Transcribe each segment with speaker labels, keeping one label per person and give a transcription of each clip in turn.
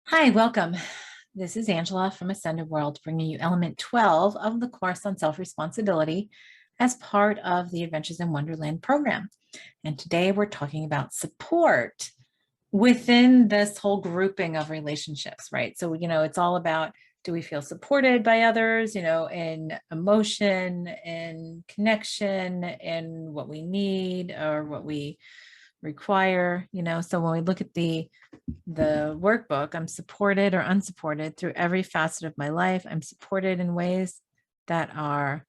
Speaker 1: Hi, welcome. This is Angela from Ascended World, bringing you element 12 of the course on self-responsibility as part of the Adventures in Wonderland program. And today we're talking about support within this whole grouping of relationships, right? So, it's all about, do we feel supported by others, in emotion, in connection, in what we need or what we require, so when we look at the workbook, I'm supported or unsupported through every facet of my life. I'm supported in ways that are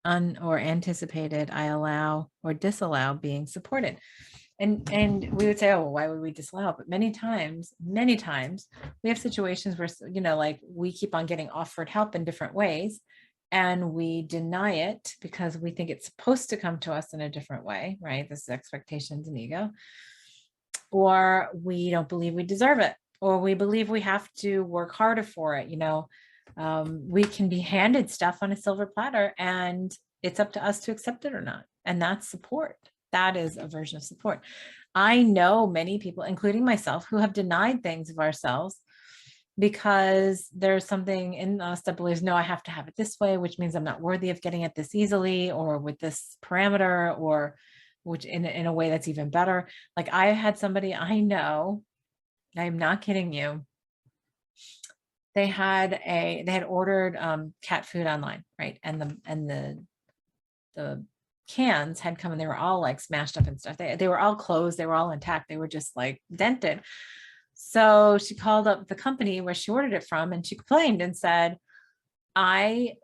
Speaker 1: or anticipated. I allow or disallow being supported. And we would say, oh, well, why would we disallow? But many times, we have situations where, like we keep on getting offered help in different ways and we deny it because we think it's supposed to come to us in a different way, right? This is expectations and ego. Or we don't believe we deserve it, or we believe we have to work harder for it. We can be handed stuff on a silver platter and it's up to us to accept it or not. And that's support. That is a version of support. I know many people, including myself, who have denied things of ourselves because there's something in us that believes, no, I have to have it this way, which means I'm not worthy of getting it this easily or with this parameter, or which in a way that's even better. Like I had somebody I know, I'm not kidding you. They had ordered cat food online, right? And the cans had come and they were all like smashed up and stuff. They were all closed, they were all intact, they were just like dented. So she called up the company where she ordered it from and she complained and said, and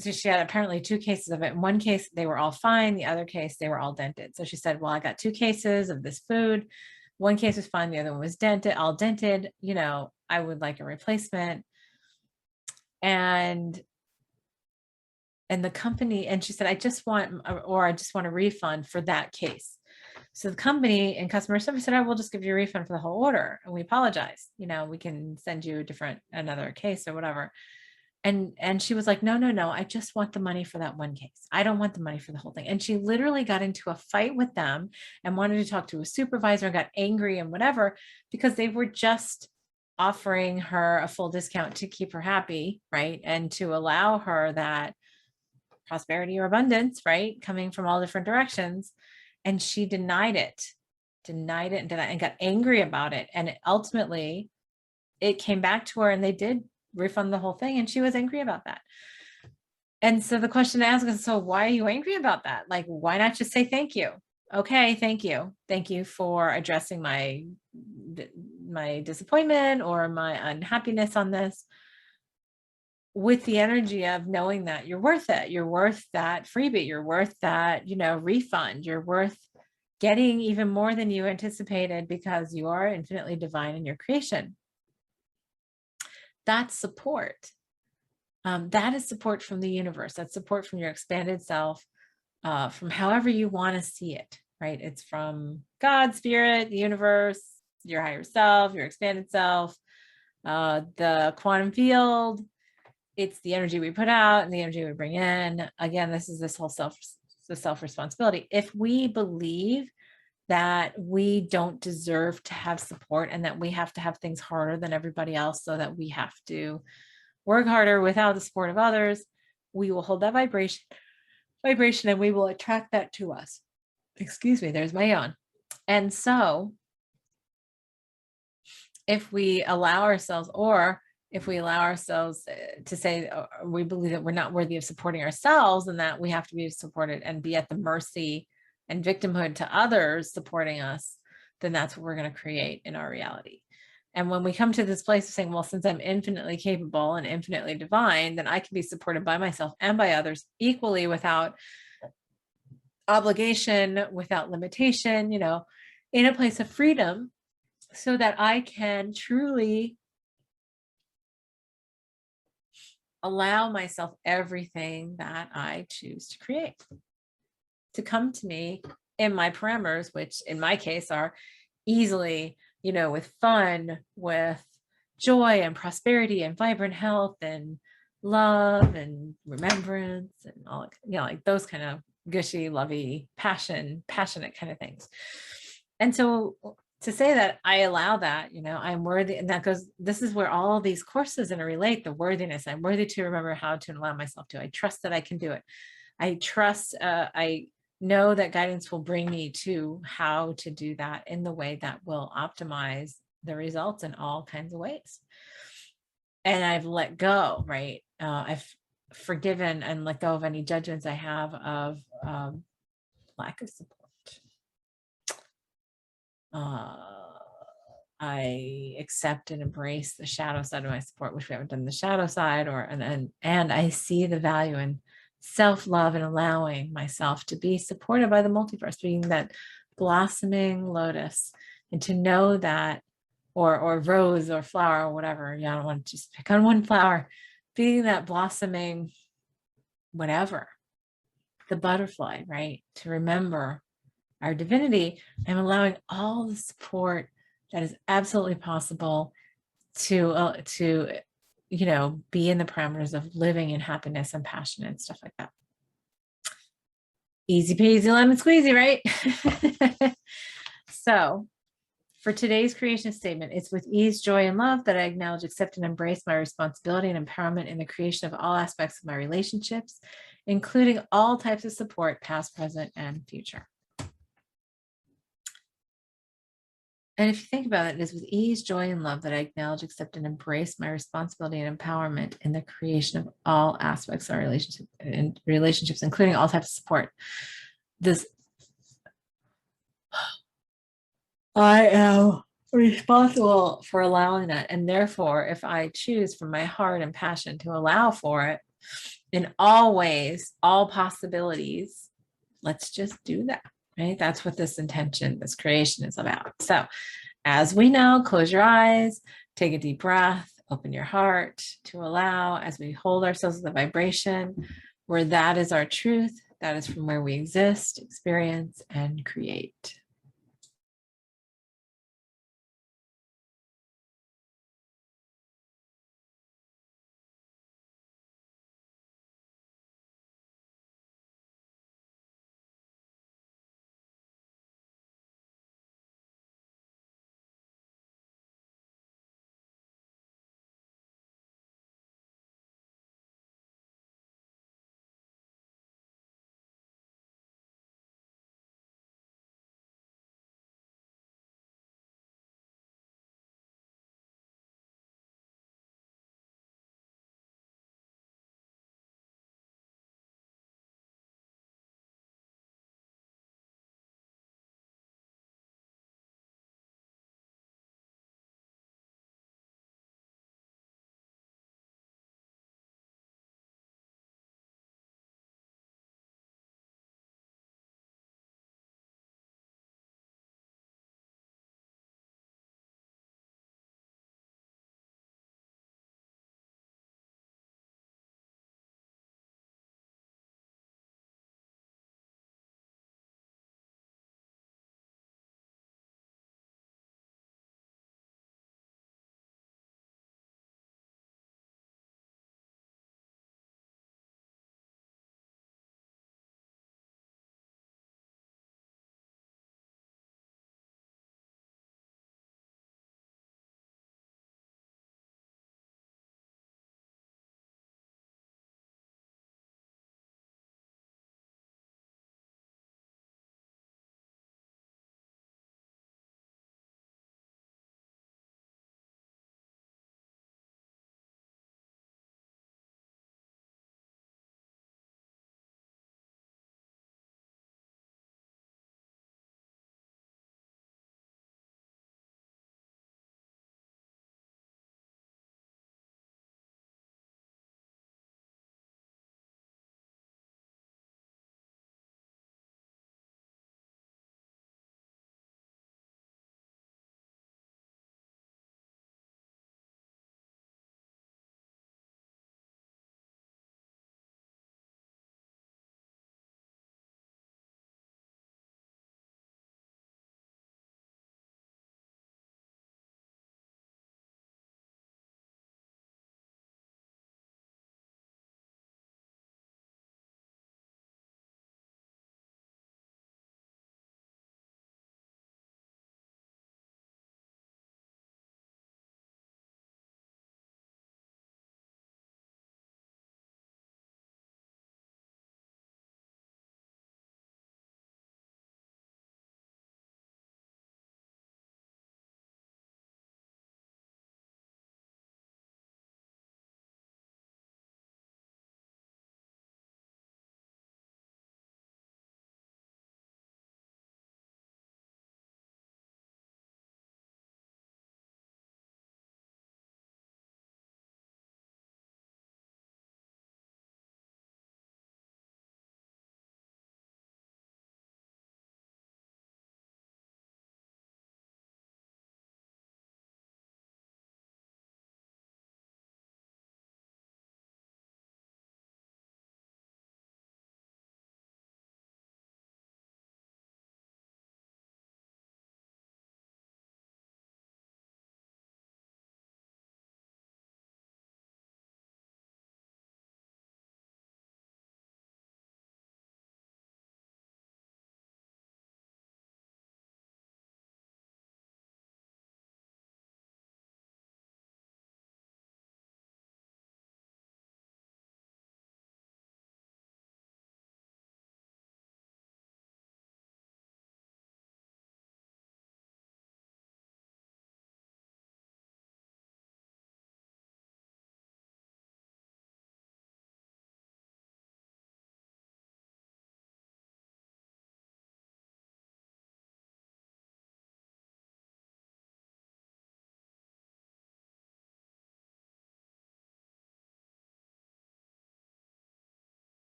Speaker 1: so she had apparently two cases of it. In one case, they were all fine. The other case, they were all dented. So she said, well, I got two cases of this food. One case was fine. The other one was dented, all dented. I would like a replacement. And the company, and she said, I just want a refund for that case. So the company and customer service said, oh, we'll just give you a refund for the whole order. And we apologize. We can send you another case or whatever. And she was like, no, I just want the money for that one case. I don't want the money for the whole thing. And she literally got into a fight with them and wanted to talk to a supervisor and got angry and whatever, because they were just offering her a full discount to keep her happy, right? And to allow her that prosperity or abundance, right? Coming from all different directions. And she denied it and got angry about it. And ultimately it came back to her and they did refund the whole thing. And she was angry about that. And so the question to ask is, so why are you angry about that? Like, why not just say thank you? Okay, thank you. Thank you for addressing my disappointment or my unhappiness on this, with the energy of knowing that you're worth it. You're worth that freebie. You're worth that, refund. You're worth getting even more than you anticipated because you are infinitely divine in your creation. That's support. That is support from the universe. That's support from your expanded self, from however you want to see it, right? It's from God, spirit, the universe, your higher self, your expanded self, the quantum field. It's the energy we put out and the energy we bring in. Again, this is this whole self-responsibility. If we believe that we don't deserve to have support and that we have to have things harder than everybody else so that we have to work harder without the support of others, we will hold that vibration and we will attract that to us. Excuse me, there's my yawn. And so if we allow ourselves to say we believe that we're not worthy of supporting ourselves and that we have to be supported and be at the mercy and victimhood to others supporting us, then that's what we're going to create in our reality. And when we come to this place of saying, well, since I'm infinitely capable and infinitely divine, then I can be supported by myself and by others equally without obligation, without limitation, in a place of freedom, so that I can truly allow myself everything that I choose to create to come to me in my parameters, which in my case are easily, with fun, with joy and prosperity and vibrant health and love and remembrance and all, like those kind of gushy, lovey, passionate kind of things. And so to say that I allow that, I'm worthy. And that goes, this is where all these courses interrelate, the worthiness. I'm worthy to remember how to allow myself to. I trust that I can do it. I trust, I know that guidance will bring me to how to do that in the way that will optimize the results in all kinds of ways. And I've let go, right? I've forgiven and let go of any judgments I have of lack of support. I accept and embrace the shadow side of my support, which we haven't done the shadow side, and I see the value in self-love and allowing myself to be supported by the multiverse, being that blossoming lotus, and to know that, or rose or flower or whatever. I don't want to just pick on one flower, being that blossoming, whatever, the butterfly, right? To remember our divinity, I'm allowing all the support that is absolutely possible to be in the parameters of living in happiness and passion and stuff like that. Easy peasy lemon squeezy, right? So for today's creation statement, it's with ease, joy, and love that I acknowledge, accept, and embrace my responsibility and empowerment in the creation of all aspects of my relationships, including all types of support, past, present, and future. And if you think about it, it is with ease, joy, and love that I acknowledge, accept, and embrace my responsibility and empowerment in the creation of all aspects of our relationships, including all types of support. I am responsible for allowing that. And therefore, if I choose from my heart and passion to allow for it in all ways, all possibilities, let's just do that, right? That's what this intention, this creation is about. So as we know, close your eyes, take a deep breath, open your heart to allow, as we hold ourselves in the vibration where that is our truth, that is from where we exist, experience, and create.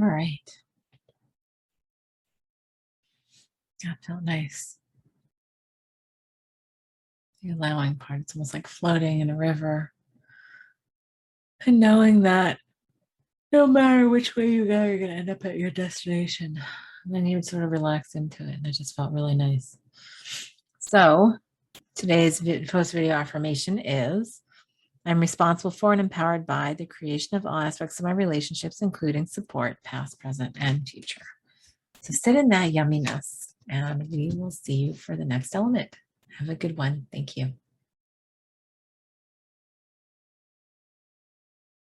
Speaker 1: All right. That felt nice. The allowing part, it's almost like floating in a river. And knowing that no matter which way you go, you're going to end up at your destination. And then you would sort of relax into it. And it just felt really nice. So today's post video affirmation is, I'm responsible for and empowered by the creation of all aspects of my relationships, including support, past, present, and future. So sit in that yumminess, and we will see you for the next element. Have a good one. Thank you.